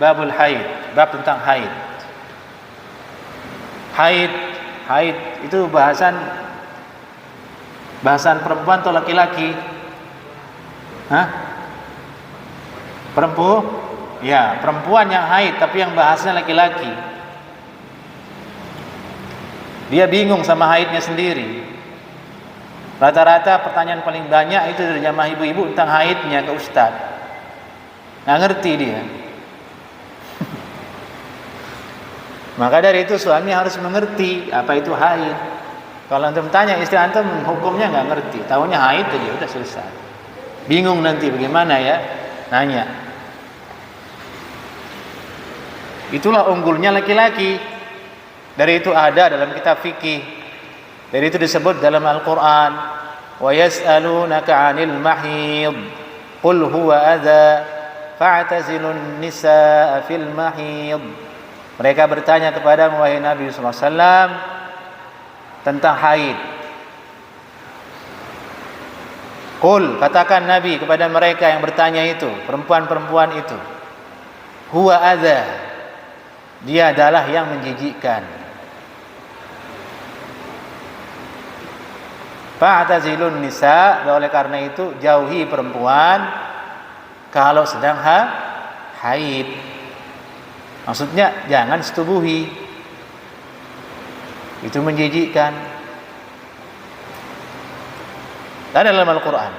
babul haid, bab tentang haid. Haid itu bahasan perempuan atau laki-laki? Perempuan yang haid, tapi yang bahasnya laki-laki. Dia bingung sama haidnya sendiri. Rata-rata pertanyaan paling banyak itu dari jamaah ibu-ibu tentang haidnya ke ustaz. Nggak ngerti dia. Maka dari itu suami harus mengerti apa itu haid. Kalau antum tanya istri antum, hukumnya nggak ngerti, tahunya haid aja udah selesai. Bingung nanti bagaimana ya nanya. Itulah unggulnya laki-laki. Dari itu ada dalam kitab fikih. Dari itu disebut dalam Al-Quran, wa yas'alunaka 'anil mahid qul huwa adza fa'tazilun nisaa fil mahid. Mereka bertanya kepada wahai Nabi sallallahu alaihi wasallam tentang haid. Qul, katakan Nabi kepada mereka yang bertanya itu, perempuan-perempuan itu, huwa adza, dia adalah yang menjijikkan. Fa'tazilun nisa, oleh karena itu jauhi perempuan kalau sedang haid. Maksudnya jangan setubuhi. Itu menjijikkan. Dan dalam Al-Quran,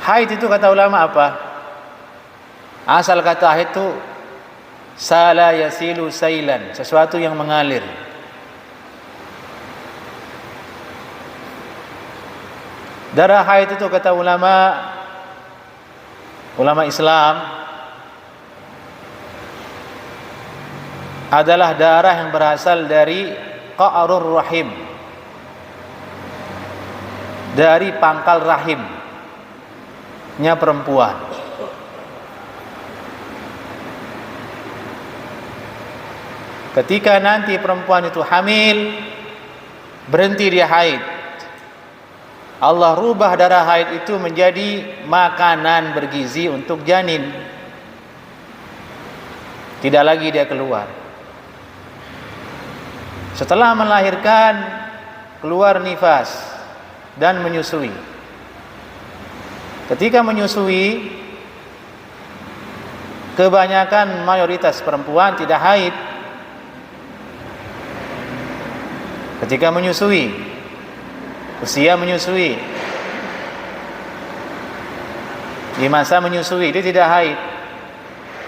haid itu kata ulama apa? Asal kata haid itu sala yasilu sailan, sesuatu yang mengalir. Darah haid itu kata ulama Islam adalah darah yang berasal dari qa'rur rahim, dari pangkal rahimnya perempuan. Ketika nanti perempuan itu hamil, berhenti dia haid, Allah rubah darah haid itu menjadi makanan bergizi untuk janin. Tidak lagi dia keluar. Setelah melahirkan, keluar nifas dan menyusui. Ketika menyusui, kebanyakan mayoritas perempuan tidak haid. Ketika menyusui, usia menyusui, di masa menyusui dia tidak haid.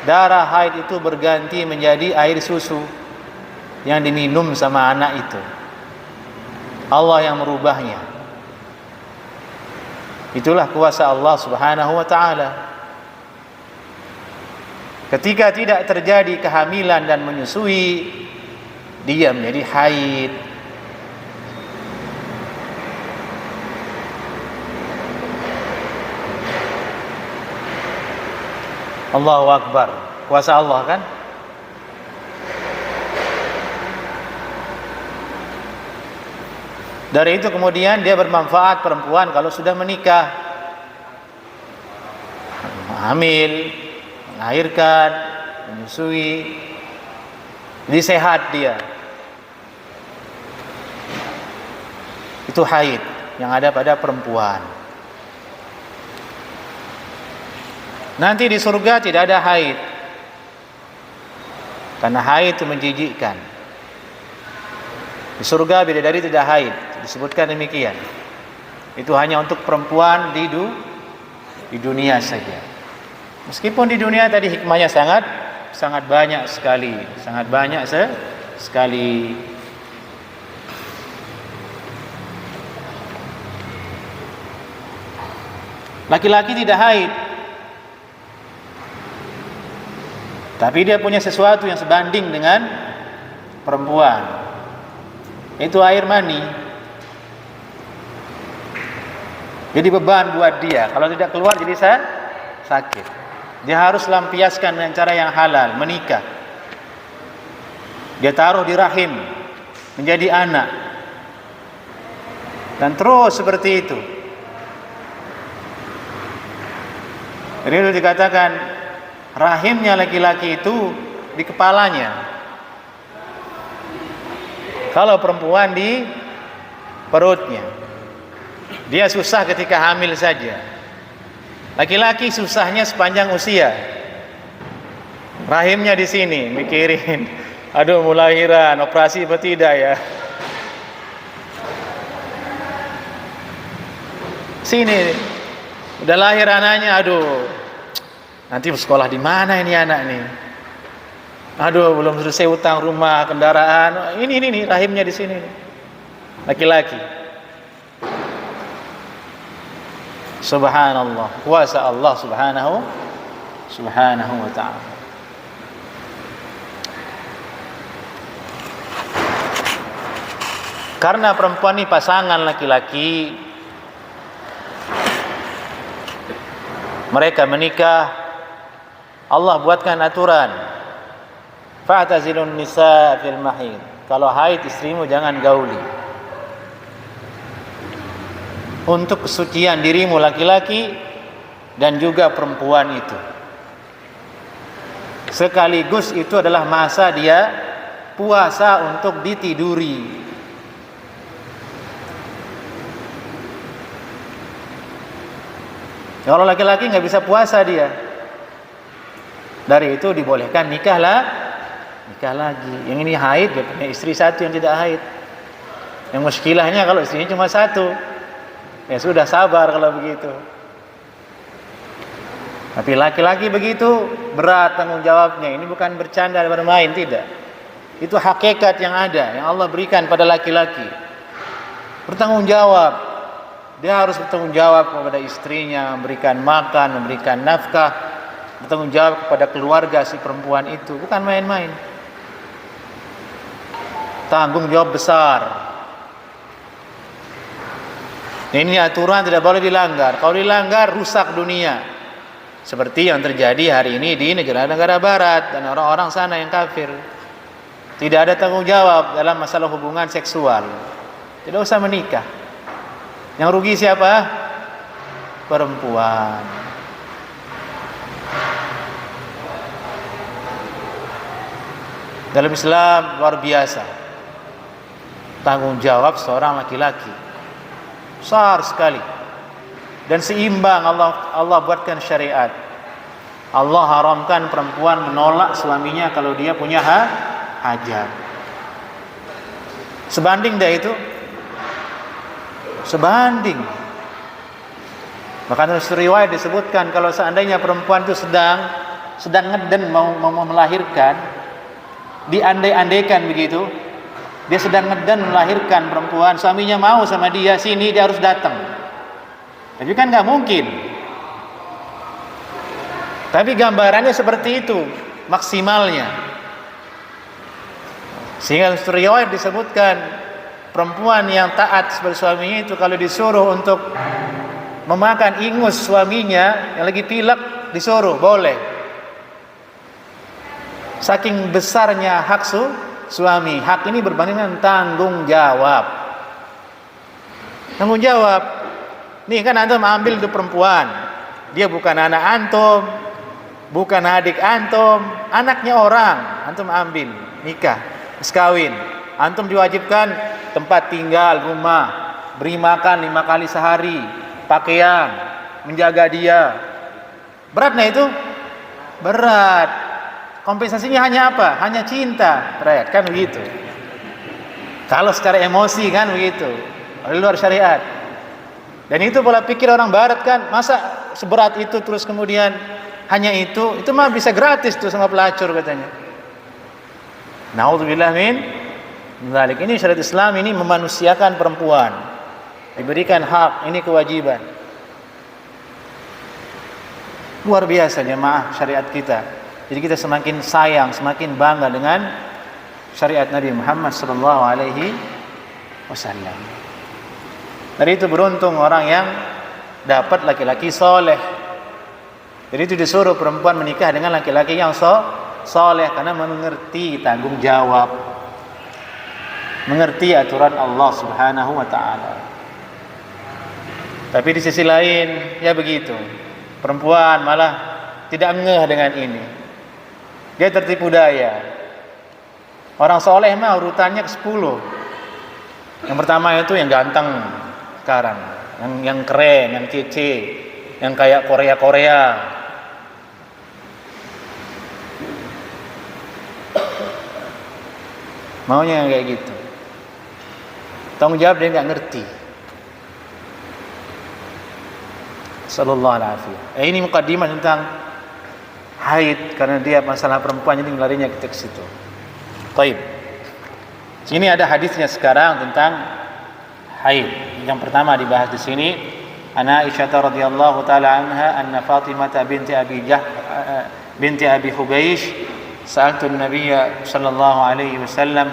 Darah haid itu berganti menjadi air susu yang diminum sama anak itu. Allah yang merubahnya. Itulah kuasa Allah Subhanahu wa ta'ala. Ketika tidak terjadi kehamilan dan menyusui, dia menjadi haid. Allahu Akbar, kuasa Allah kan? Dari itu kemudian dia bermanfaat perempuan kalau sudah menikah, hamil, melahirkan, menyusui, jadi sehat dia. Itu haid yang ada pada perempuan. Nanti di surga tidak ada haid, karena haid itu menjijikkan. Di surga bidadari tidak haid, disebutkan demikian. Itu hanya untuk perempuan di dunia saja. Meskipun di dunia tadi hikmahnya sangat banyak sekali, sekali. Laki-laki tidak haid, tapi dia punya sesuatu yang sebanding dengan perempuan. Itu air mani. Jadi beban buat dia. Kalau tidak keluar jadi sakit. Dia harus lampiaskan dengan cara yang halal, menikah. Dia taruh di rahim, menjadi anak. Dan terus seperti itu. Jadi itu dikatakan rahimnya laki-laki itu di kepalanya. Kalau perempuan di perutnya. Dia susah ketika hamil saja. Laki-laki susahnya sepanjang usia. Rahimnya di sini, mikirin, aduh mau lahiran, operasi apa tidak ya? Sini, udah lahir anaknya, aduh, nanti sekolah di mana ini anak nih? Aduh, belum selesai utang rumah, kendaraan. Ini rahimnya di sini. Laki-laki. Subhanallah, kuasa Allah subhanahu wa ta'ala. Karena perempuan ini pasangan laki-laki, mereka menikah, Allah buatkan aturan, fa'tazilun nisa fil mahid. Kalau haid istrimu jangan gauli. Untuk kesucian dirimu laki-laki dan juga perempuan itu. Sekaligus itu adalah masa dia puasa untuk ditiduri. Kalau laki-laki nggak bisa puasa dia, dari itu dibolehkan nikah lagi. Yang ini haid, dia punya istri satu yang tidak haid. Yang muskilahnya kalau istrinya cuma satu, ya sudah sabar kalau begitu. Tapi laki-laki begitu berat tanggung jawabnya. Ini bukan bercanda bermain, tidak. Itu hakikat yang ada, yang Allah berikan pada laki-laki. Bertanggung jawab. Dia harus bertanggung jawab kepada istrinya, memberikan makan, memberikan nafkah, bertanggung jawab kepada keluarga si perempuan itu. Bukan main-main. Tanggung jawab besar. Ini aturan tidak boleh dilanggar. Kalau dilanggar rusak dunia. Seperti yang terjadi hari ini di negara-negara barat dan orang-orang sana yang kafir. Tidak ada tanggung jawab dalam masalah hubungan seksual. Tidak usah menikah. Yang rugi siapa? Perempuan. Dalam Islam luar biasa. Tanggung jawab seorang laki-laki besar sekali dan seimbang. Allah buatkan syariat. Allah haramkan perempuan menolak suaminya kalau dia punya hajat. Sebanding dah itu, sebanding. Bahkan dalam riwayat disebutkan kalau seandainya perempuan itu sedang ngeden mau melahirkan, diandai-andaikan begitu, dia sedang ngeden melahirkan perempuan, suaminya mau sama dia, sini dia harus datang. Tapi kan nggak mungkin. Tapi gambarannya seperti itu maksimalnya. Sehingga dalam riwayat disebutkan perempuan yang taat sebagai suaminya itu kalau disuruh untuk memakan ingus suaminya yang lagi pilek, disuruh boleh. Saking besarnya hak suami. Hak ini berbanding dengan tanggung jawab. Tanggung jawab. Nih kan antum ambil itu perempuan. Dia bukan anak antum, bukan adik antum, anaknya orang. Antum ambil, nikah, kawin. Antum diwajibkan tempat tinggal, rumah, beri makan 5 kali sehari, pakaian, menjaga dia. Berat nah itu? Berat. Kompensasinya hanya apa? Hanya cinta, berat kan begitu. Kalau secara emosi kan begitu, di luar syariat. Dan itu pola pikir orang barat kan, masa seberat itu terus kemudian hanya itu mah bisa gratis tuh sama pelacur katanya. Naudzubillah min dzalik. Ini syariat Islam ini memanusiakan perempuan. Diberikan hak, ini kewajiban. Luar biasa jemaah syariat kita. Jadi kita semakin sayang, semakin bangga dengan syariat Nabi Muhammad sallallahu alaihi wasallam. Dari itu beruntung orang yang dapat laki-laki soleh. Jadi itu disuruh perempuan menikah dengan laki-laki yang soleh karena mengerti tanggung jawab, mengerti aturan Allah Subhanahu wa taala. Tapi di sisi lain ya begitu. Perempuan malah tidak ngeh dengan ini. Dia tertipu daya. Orang soleh mah urutannya ke-10. Yang pertama itu yang ganteng sekarang, yang keren, yang kece, yang kayak Korea. Maunya yang kayak gitu. Tanggung jawab dia nggak ngerti. Sallallahu alaihi wasallam. Ini mukadimah tentang haid, karena dia masalah perempuan jadi larinya ke situ. Baik. Sini ada hadisnya sekarang tentang haid. Yang pertama dibahas di sini, Ana Aisyah radhiyallahu taala anha anna Fatimah binti Abi Hubaysh sa'altu an-nabiy sallallahu alaihi wasallam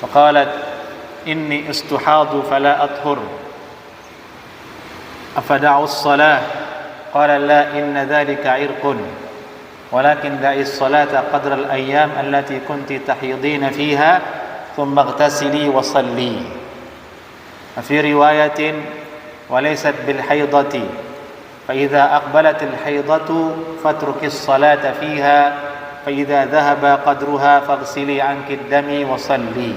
faqalat inni istuhadu fala athhur afada'u as-salah qala la inna dhalika 'irqun walakin da'i as-salata qadra al-ayyam allati kunti tahidina fiha thumma ightasili wa salli fi riwayatin wa laysat bil haidati fa idza aqbalat al-haidatu fatruki as-salata fiha fa idza dhahaba qadruha faghsili 'anki ad-dami wa salli.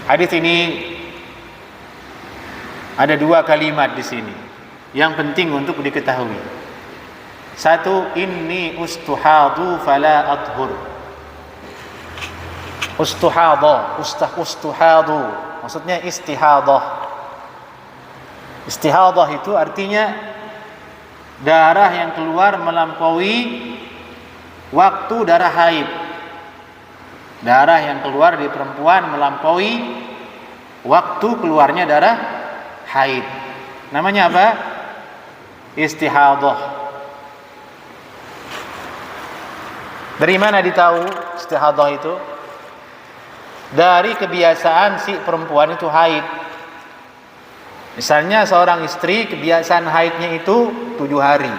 Hadis ini ada 2 kalimat di sini yang penting untuk diketahui. Satu, inni ustuhadu fala athhur. Ustuhadu maksudnya istihadah. Istihadah itu artinya darah yang keluar melampaui waktu darah haid. Darah yang keluar di perempuan melampaui waktu keluarnya darah haid. Namanya apa? Istihadah. Dari mana ditahu istihadah itu? Dari kebiasaan si perempuan itu haid. Misalnya seorang istri kebiasaan haidnya itu 7 hari.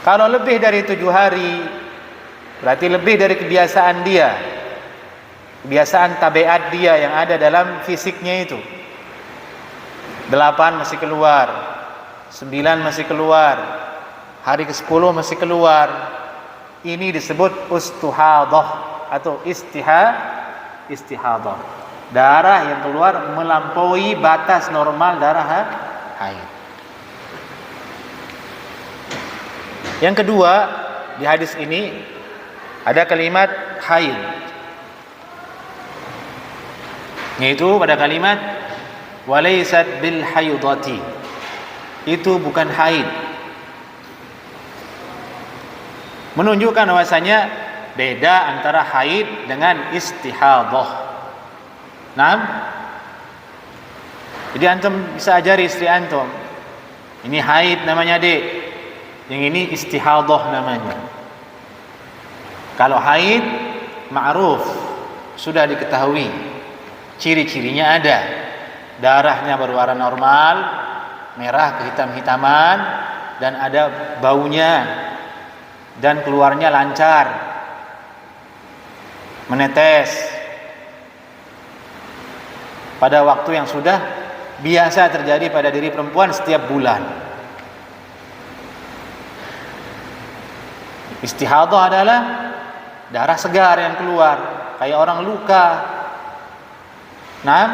Kalau lebih dari 7 hari, berarti lebih dari kebiasaan dia, kebiasaan tabiat dia yang ada dalam fisiknya itu. 8 masih keluar, 9 masih keluar, hari ke-10 masih keluar. Ini disebut ustuhadah atau istihadah. Darah yang keluar melampaui batas normal darah haid. Yang kedua, di hadis ini ada kalimat haid, yaitu pada kalimat walaysat bil haidati. Itu bukan haid. Menunjukkan bahwasanya beda antara haid dengan istihadah. Nah, jadi antum bisa ajari istri antum, ini haid namanya dek, yang ini istihadah namanya. Kalau haid ma'ruf, sudah diketahui, ciri-cirinya ada. Darahnya berwarna normal, merah kehitam-hitaman, dan ada baunya, dan keluarnya lancar, menetes pada waktu yang sudah biasa terjadi pada diri perempuan setiap bulan. Istihadah adalah darah segar yang keluar kayak orang luka. Nah,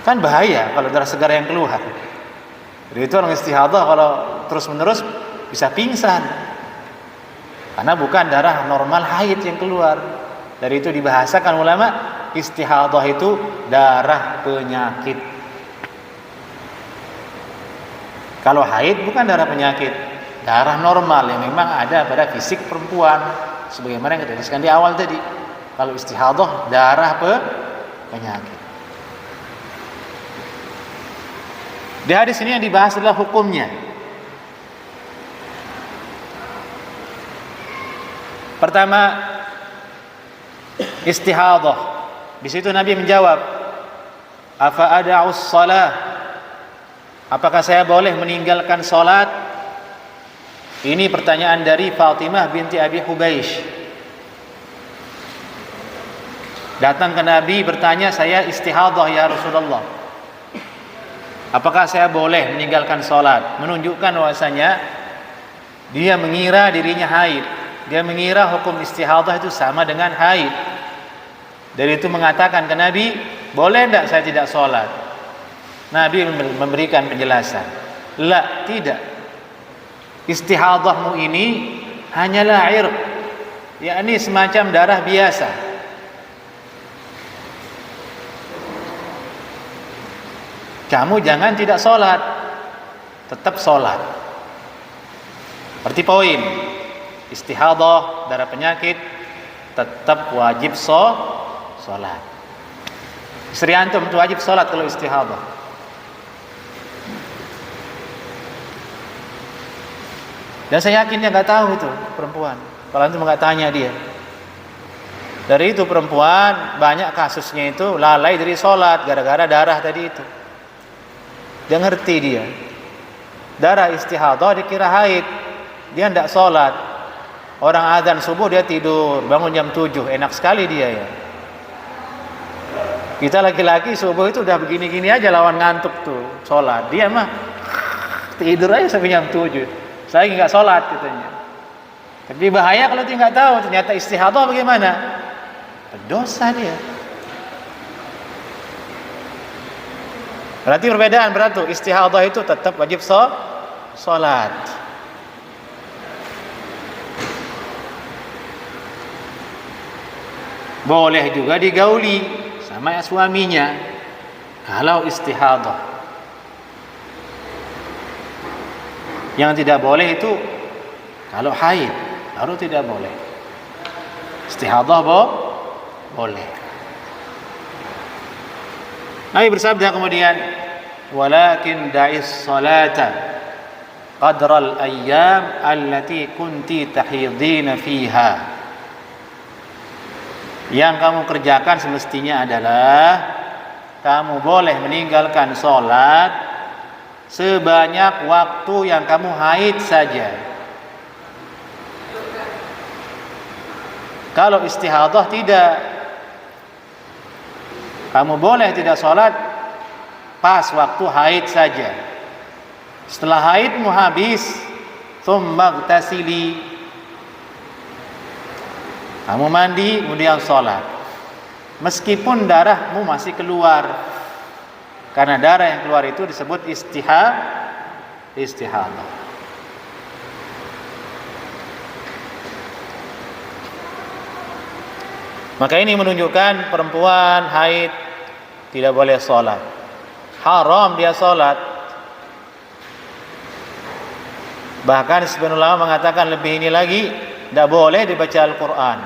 kan bahaya kalau darah segar yang keluar. Jadi itu orang istihadah kalau terus-menerus bisa pingsan, karena bukan darah normal haid yang keluar. Dari itu dibahasakan ulama, istihadah itu darah penyakit. Kalau haid bukan darah penyakit, darah normal yang memang ada pada fisik perempuan, sebagaimana yang kita jelaskan di awal tadi. Kalau istihadah darah penyakit. Di hadis ini yang dibahas adalah hukumnya. Pertama, istihadah. Di situ Nabi menjawab, "Afa ada'us shalah?" Apakah saya boleh meninggalkan salat? Ini pertanyaan dari Fatimah binti Abi Hubaysh. Datang ke Nabi bertanya, "Saya istihadah ya Rasulullah. Apakah saya boleh meninggalkan sholat? Menunjukkan bahwasanya dia mengira dirinya haid. Dia mengira hukum istihadah itu sama dengan haid. Dari itu mengatakan ke Nabi, boleh tidak saya tidak sholat? Nabi memberikan penjelasan, la, tidak. Istihadahmu ini hanyalah irq, yakni semacam darah biasa. Kamu jangan tidak sholat, tetap sholat. Berarti poin, istihadah, darah penyakit, tetap wajib sholat. Istri antum itu wajib sholat kalau istihadah. Dan saya yakin dia nggak tahu itu perempuan. Kalau antum nggak tanya dia. Dari itu perempuan banyak kasusnya itu lalai dari sholat gara-gara darah tadi itu. Dia ngerti dia. Darah istihadah dikira haid. Dia tidak sholat. Orang azan subuh dia tidur, bangun jam 7. Enak sekali dia ya. Kita laki-laki subuh itu udah begini-gini aja lawan ngantuk tuh sholat. Dia mah tidur aja sampai jam 7. Saya nggak sholat katanya. Tapi bahaya kalau dia nggak tahu ternyata istihadah bagaimana. Berdosa dia. Berarti perbedaan berarti istihadah itu tetap wajib sholat. Boleh juga digauli sama suaminya kalau istihadah. Yang tidak boleh itu kalau haid, baru tidak boleh. Istihadah boleh. Nabi bersabda kemudian, walakin da'is salata qadral ayyam allati kunti tahidina fiha. Yang kamu kerjakan semestinya adalah kamu boleh meninggalkan sholat sebanyak waktu yang kamu haid saja. Kalau istihadah tidak. Kamu boleh tidak sholat pas waktu haid saja. Setelah haidmu habis, tsumma ightasili. Kamu mandi, kemudian sholat. Meskipun darahmu masih keluar. Karena darah yang keluar itu disebut istihadah. Maka ini menunjukkan perempuan haid tidak boleh sholat. Haram dia sholat. Bahkan sebagian ulama mengatakan lebih ini lagi, tidak boleh dibaca Al-Quran.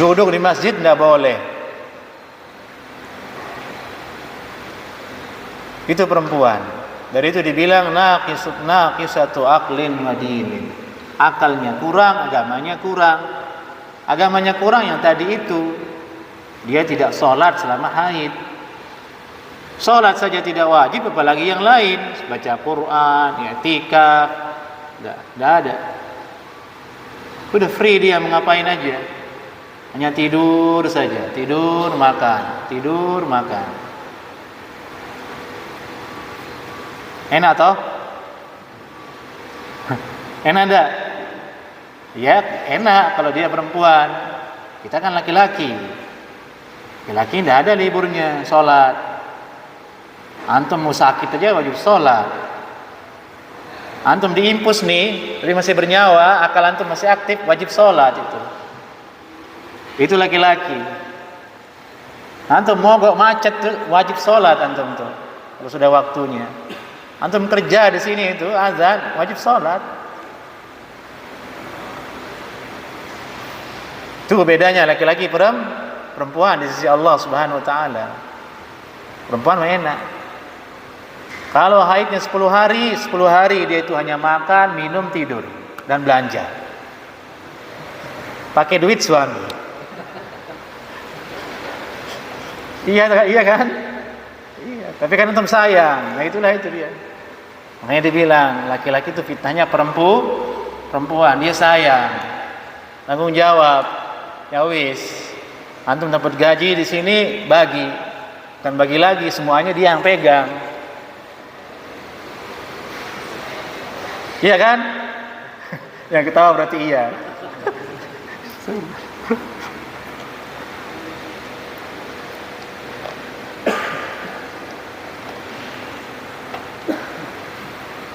Duduk di masjid tidak boleh. Itu perempuan. Dari itu dibilang naqisatu aqlin wa dinin. Akalnya kurang, agamanya kurang. Agamanya kurang yang tadi itu. Dia tidak sholat selama haid. Sholat saja tidak wajib, apalagi yang lain. Baca Quran, i'tikaf, tidak ada. Udah free dia mengapain aja. Hanya tidur saja, tidur makan, tidur makan. Enak toh? Enak enggak? Ya enak kalau dia perempuan. Kita kan laki-laki. Laki-laki tidak ada liburnya sholat. Antum mau sakit aja wajib sholat. Antum diimpus nih, tapi masih bernyawa, akal antum masih aktif, wajib sholat itu. Itu laki-laki. Antum mogok macet wajib sholat antum tuh. Kalau sudah waktunya. Antum kerja di sini itu azan wajib sholat. Itu bedanya laki-laki perempuan di sisi Allah Subhanahu Wa Taala. Perempuan enak. Kalau haidnya 10 hari dia itu hanya makan, minum, tidur dan belanja. Pakai duit suami. Iya kan? Iya. Tapi kan antum sayang. Nah itulah itu dia. Makanya dibilang laki-laki itu fitnahnya perempuan, dia sayang, tanggung jawab. Ya wis, antum dapat gaji di sini bagi, Kan bagi lagi semuanya dia yang pegang. Iya kan? Yang ketawa berarti iya.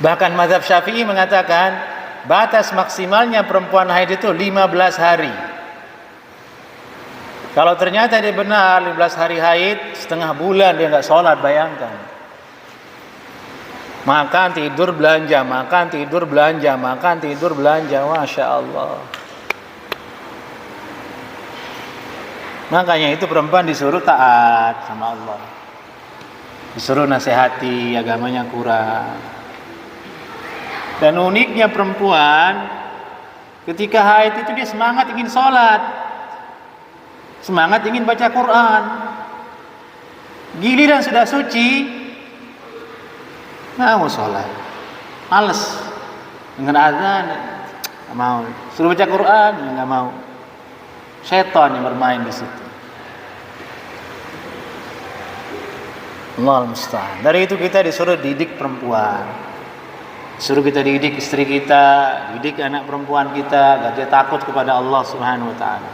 Bahkan mazhab Syafi'i mengatakan batas maksimalnya perempuan haid itu 15 hari. Kalau ternyata dia benar 15 hari haid, setengah bulan dia nggak sholat, bayangkan. Makan, tidur, belanja, makan, tidur, belanja, makan, tidur, belanja. Masya Allah. Makanya itu perempuan disuruh taat sama Allah. Disuruh nasihati, agamanya kurang. Dan uniknya perempuan ketika haid itu dia semangat ingin sholat, semangat ingin baca Quran. Giliran sudah suci, nggak mau sholat, males. Dengan azan, nggak mau. Suruh baca Quran, nggak mau. Setan yang bermain di situ. Allahul musta'an. Dari itu kita disuruh didik perempuan. Suruh kita didik istri kita, didik anak perempuan kita agar dia takut kepada Allah Subhanahu wa taala.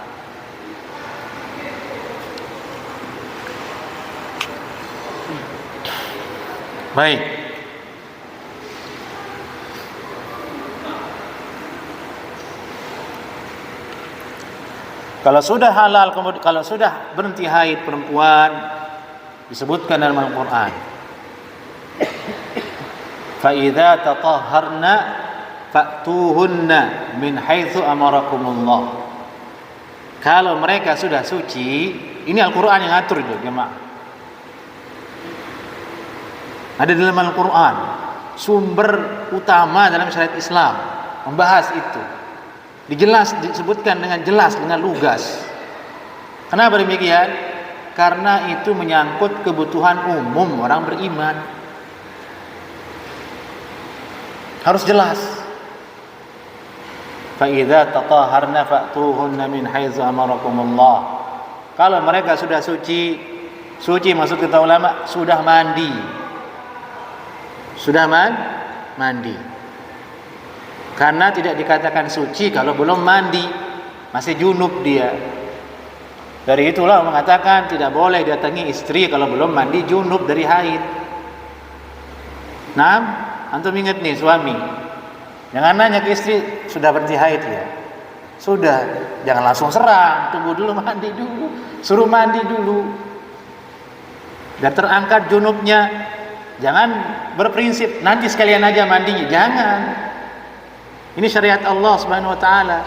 Baik. Kalau sudah halal, kemudian kalau sudah berhenti haid perempuan, disebutkan dalam Al-Qur'an, فَإِذَا تَطَهَّرْنَ فَأْتُوهُنَّ مِنْ حَيْثُ أَمَرَكُمُ. Kalau mereka sudah suci, ini Al-Quran yang atur juga, jemaah. Ada dalam Al-Quran sumber utama dalam syariat Islam membahas itu. Disebutkan dengan jelas, dengan lugas. Kenapa demikian? Karena itu menyangkut kebutuhan umum orang beriman. Harus jelas. فَإِذَا تَطَهَّرْنَ فَأْتُوهُنَّ مِنْ حَيْثُ أَمَرَكُمُ اللَّهُ. Kalau mereka sudah suci, suci maksud kata ulama sudah mandi. Sudah mandi. Karena tidak dikatakan suci kalau belum mandi, masih junub dia. Dari itulah mengatakan tidak boleh datangi istri kalau belum mandi junub dari haid. Nah, antum ingat nih suami, jangan nanya ke istri sudah berhenti haid ya. Sudah, jangan langsung serang, tunggu dulu mandi dulu, suruh mandi dulu. Dan terangkat junubnya, jangan berprinsip nanti sekalian aja mandinya, jangan. Ini syariat Allah Subhanahu wa taala.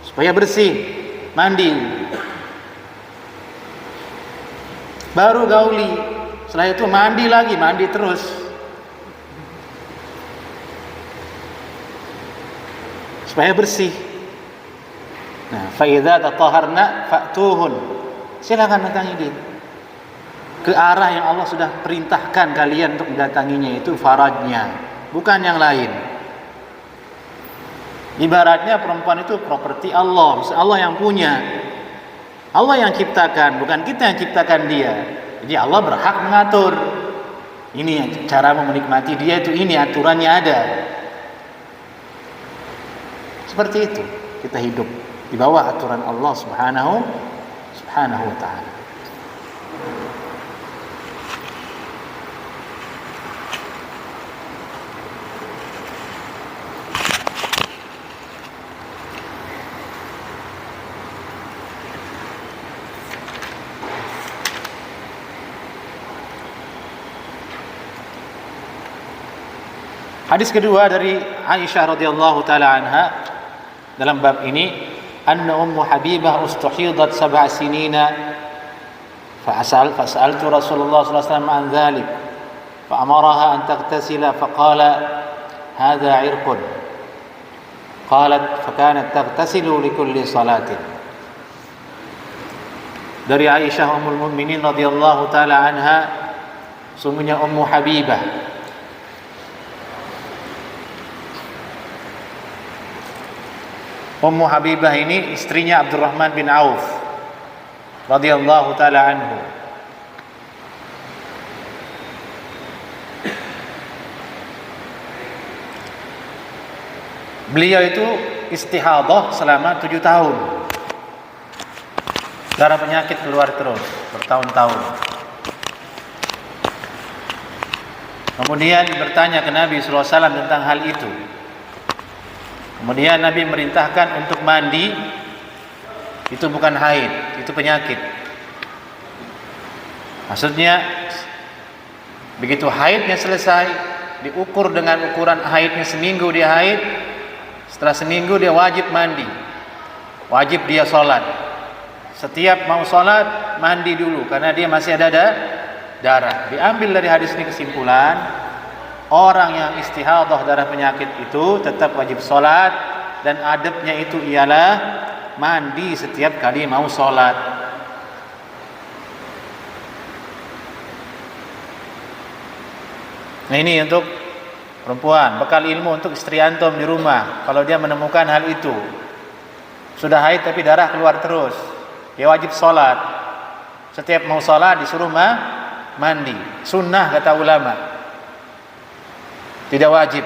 Supaya bersih, mandi. Baru gauli, setelah itu mandi lagi, mandi terus. Supaya bersih. Nah, fa idza tatahharna fa'tuhun. Silakan datangi dia. Ke arah yang Allah sudah perintahkan kalian untuk mendatanginya, itu farajnya, bukan yang lain. Ibaratnya perempuan itu properti Allah, Allah yang punya. Allah yang ciptakan, bukan kita yang ciptakan dia. Jadi Allah berhak mengatur. Ini cara menikmati dia, itu ini aturannya ada. Seperti itu kita hidup di bawah aturan Allah Subhanahu wa taala. Hadis kedua dari Aisyah radhiyallahu taala anha dalam bab ini, anna ummu Habibah ustuhidat 7 sinina fa'asaltu Rasulullah sallallahu alaihi wasallam an dhalik fa'amaraha an taghtasila faqala hadha 'irqun qalat fakanat taghtasilu likulli salatin. Dari Aisyah ummul mukminin radhiyallahu taala anha, sungguhnya ummu Habibah Ummu Habibah ini istrinya Abdurrahman bin Auf radhiyallahu taala anhu. Beliau itu istihadhah selama 7 tahun. Darah penyakit keluar terus bertahun-tahun. Kemudian bertanya ke Nabi SAW tentang hal itu. Kemudian Nabi merintahkan untuk mandi. Itu bukan haid, itu penyakit. Maksudnya begitu haidnya selesai, diukur dengan ukuran haidnya seminggu dia haid. Setelah seminggu dia wajib mandi, wajib dia sholat. Setiap mau sholat mandi dulu karena dia masih ada darah. Diambil dari hadis ini kesimpulan, orang yang istihadhah darah penyakit itu tetap wajib sholat, dan adabnya itu ialah mandi setiap kali mau sholat. Nah, ini untuk perempuan, bekal ilmu untuk istri antum di rumah. Kalau dia menemukan hal itu, sudah haid tapi darah keluar terus, dia wajib sholat. Setiap mau sholat disuruh mandi. Sunnah kata ulama, tidak wajib.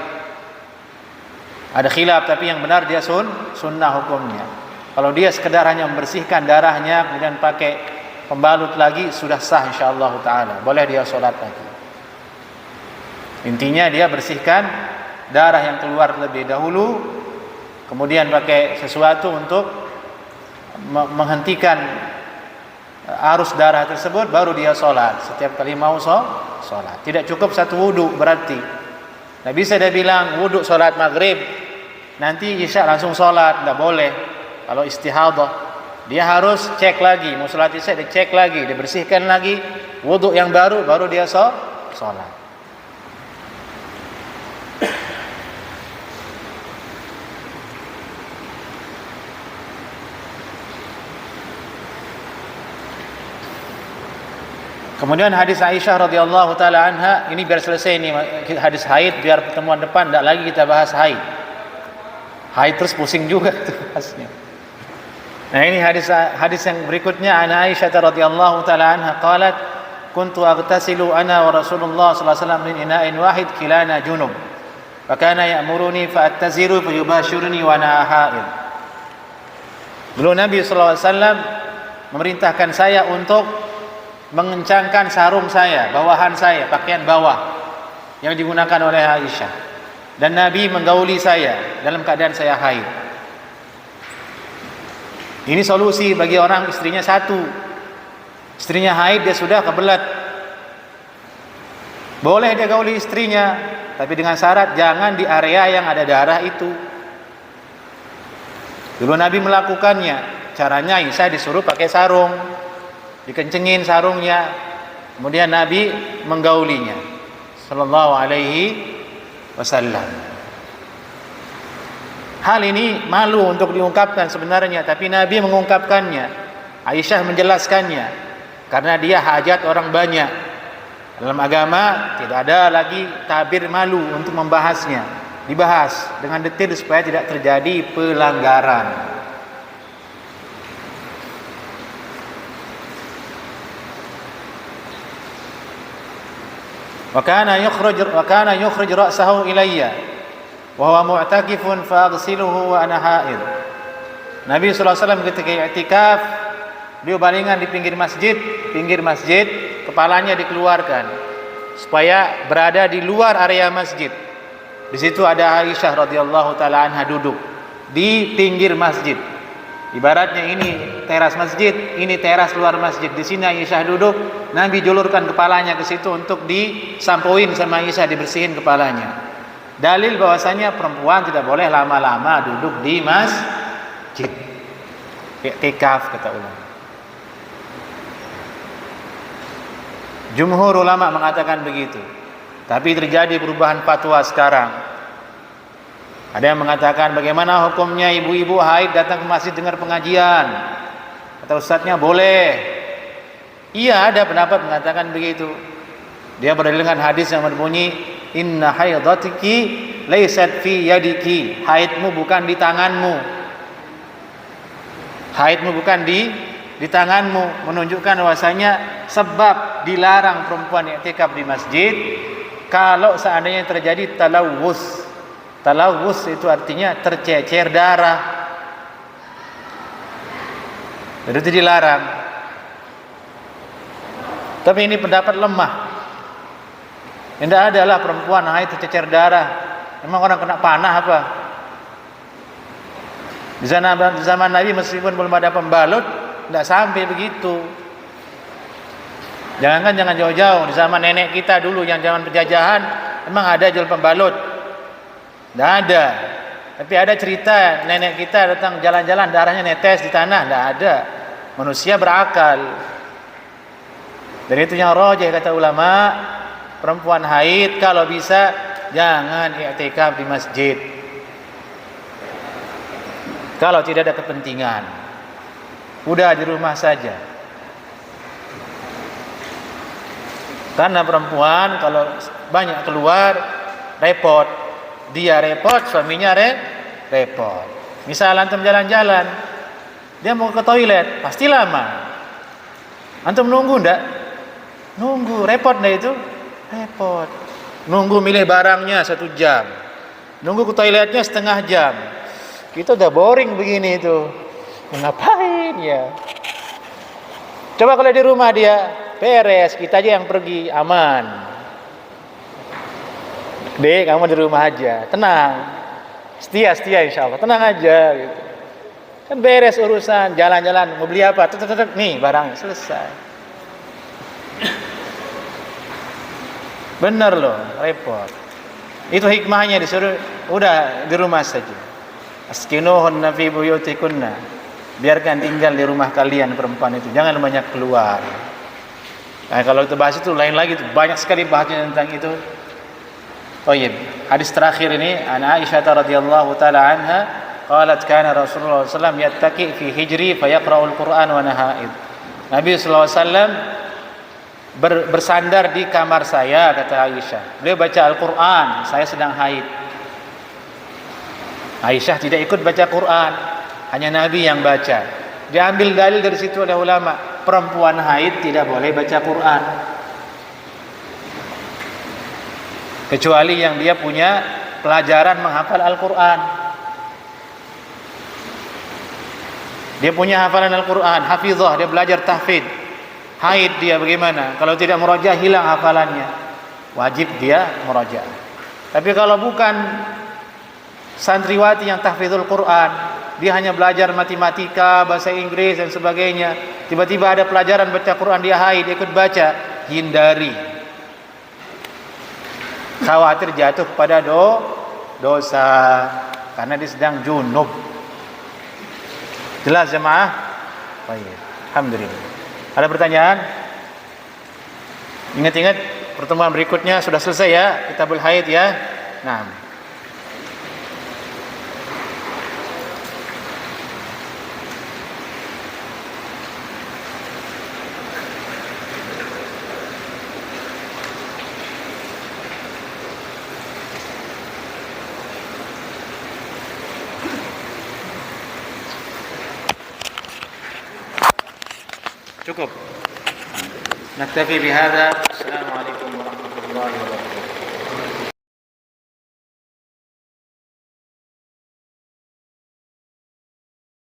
Ada khilaf tapi yang benar dia sunnah hukumnya. Kalau dia sekedar hanya membersihkan darahnya kemudian pakai pembalut lagi, sudah sah insyaallah taala, boleh dia sholat lagi. Intinya dia bersihkan darah yang keluar lebih dahulu, kemudian pakai sesuatu untuk menghentikan arus darah tersebut, baru dia sholat. Setiap kali mau sholat, tidak cukup satu wudu berarti. Tidak bisa dia bilang wudu sholat maghrib, nanti isya langsung sholat, tidak boleh. Kalau istihadhah dia harus cek lagi, mau sholat isya dia cek lagi, dia bersihkan lagi, wudu yang baru dia sholat. Kemudian hadis Aisyah radhiyallahu taala anha, ini biar selesai ini hadis haid, biar pertemuan depan tidak lagi kita bahas haid. Haid terus pusing juga tuh bahasnya. Nah, ini hadis yang berikutnya, ana Aisyah radhiyallahu taala anha qalat kuntu aghtasilu ana wa Rasulullah sallallahu alaihi wasallam min ina'in wahid kilana junub. Fa kana ya'muruni fa attaziru fa yubashiruni wa ana haid. Dulu Nabi sallallahu alaihi wasallam memerintahkan saya untuk mengencangkan sarung saya, bawahan saya, pakaian bawah yang digunakan oleh Aisyah, dan Nabi menggauli saya dalam keadaan saya haid. Ini solusi bagi orang istrinya satu, istrinya haid, dia sudah kebelet, boleh dia gauli istrinya, tapi dengan syarat jangan di area yang ada darah itu. Dulu Nabi melakukannya. Caranya Aisyah disuruh pakai sarung, dikencengin sarungnya, kemudian Nabi menggaulinya sallallahu alaihi wasallam. Hal ini malu untuk diungkapkan sebenarnya, tapi Nabi mengungkapkannya, Aisyah menjelaskannya, karena dia hajat orang banyak. Dalam agama tidak ada lagi tabir malu untuk membahasnya, dibahas dengan detail supaya tidak terjadi pelanggaran. Wa kana yukhrij ra'sahu ilayya wa huwa mu'takifun fa aghsiluhu wa ana haid. Nabi sallallahu alaihi wasallam ketika i'tikaf, beliau balingan di pinggir masjid, kepalanya dikeluarkan supaya berada di luar area masjid. Di situ ada Aisyah radhiyallahu taala anha duduk di pinggir masjid. Ibaratnya ini teras masjid, ini teras luar masjid. Di sini Aisyah duduk, Nabi julurkan kepalanya ke situ untuk disampoin sama Aisyah, dibersihin kepalanya. Dalil bahwasanya perempuan tidak boleh lama-lama duduk di masjid. I'tikaf kata ulama. Jumhur ulama mengatakan begitu. Tapi terjadi perubahan fatwa sekarang. Ada yang mengatakan bagaimana hukumnya ibu-ibu haid datang ke masjid dengar pengajian. Kata ustadznya boleh. Iya, ada pendapat mengatakan begitu. Dia berdalil dengan hadis yang berbunyi inna haidatiki laysat fi yadiki. Haidmu bukan di tanganmu. Haidmu bukan di tanganmu, menunjukkan bahwasanya sebab dilarang perempuan i'tikaf di masjid kalau seandainya terjadi talawus. Talawus itu artinya tercecer darah. Jadi itu dilarang. Tapi ini pendapat lemah. Tidak adalah perempuan haid tercecer darah. Emang orang kena panah apa? Di zaman Nabi meskipun belum ada pembalut, tidak sampai begitu. Jangan jauh-jauh. Di zaman nenek kita dulu yang zaman penjajahan, emang ada jual pembalut? Tidak ada. Tapi ada cerita nenek kita datang jalan-jalan darahnya netes di tanah. Tidak ada. Manusia berakal. Dan itu yang rajih kata ulama, perempuan haid kalau bisa jangan i'tikaf di masjid. Kalau tidak ada kepentingan, udah di rumah saja. Karena perempuan kalau banyak keluar repot, dia repot, suaminya repot. Misal antum jalan-jalan, dia mau ke toilet, pasti lama. Antum nunggu ndak? Nunggu, repot ndak itu? Repot. Nunggu milih barangnya 1 jam, nunggu ke toiletnya setengah jam. Kita udah boring begini itu. Ngapain ya? Coba kalau di rumah dia beres, kita aja yang pergi, aman. Dek, kamu di rumah aja, tenang. Setia insya Allah, tenang aja gitu. Kan beres urusan, jalan-jalan, mau beli apa? Nih barang selesai. Bener loh, repot. Itu hikmahnya disuruh udah di rumah saja. Askinuhunna fi buyutikunna. Biarkan tinggal di rumah kalian perempuan itu, jangan banyak keluar. Nah, kalau kita bahas itu lain lagi, itu banyak sekali bahasnya tentang itu. Baik, hadis terakhir ini an Aisyah radhiyallahu taala anha qalat kana Rasulullah sallallahu alaihi wasallam yattaqi fi hijri fa yaqra'ul Qur'an wa nahaid. Nabi sallallahu alaihi wasallam bersandar di kamar saya, kata Aisyah. Beliau baca Al-Qur'an, saya sedang haid. Aisyah tidak ikut baca Quran, hanya Nabi yang baca. Diambil dalil dari situ oleh ulama, perempuan haid tidak boleh baca Quran, kecuali yang dia punya pelajaran menghafal Al-Quran. Dia punya hafalan Al-Quran, hafizah, dia belajar tahfidz. Haid dia bagaimana? Kalau tidak murajaah hilang hafalannya. Wajib dia murajaah. Tapi kalau bukan santriwati yang tahfidzul Quran, dia hanya belajar matematika, bahasa Inggris dan sebagainya, tiba-tiba ada pelajaran baca Quran, dia haid, ikut baca, hindari. Khawatir jatuh pada dosa karena dia sedang junub. Jelas jemaah? Baik, alhamdulillah. Ada pertanyaan? Ingat-ingat pertemuan berikutnya sudah selesai ya, Kitabul Haid ya. Nah, cukup. Naktafi bihadza. Assalamualaikum warahmatullahi wabarakatuh.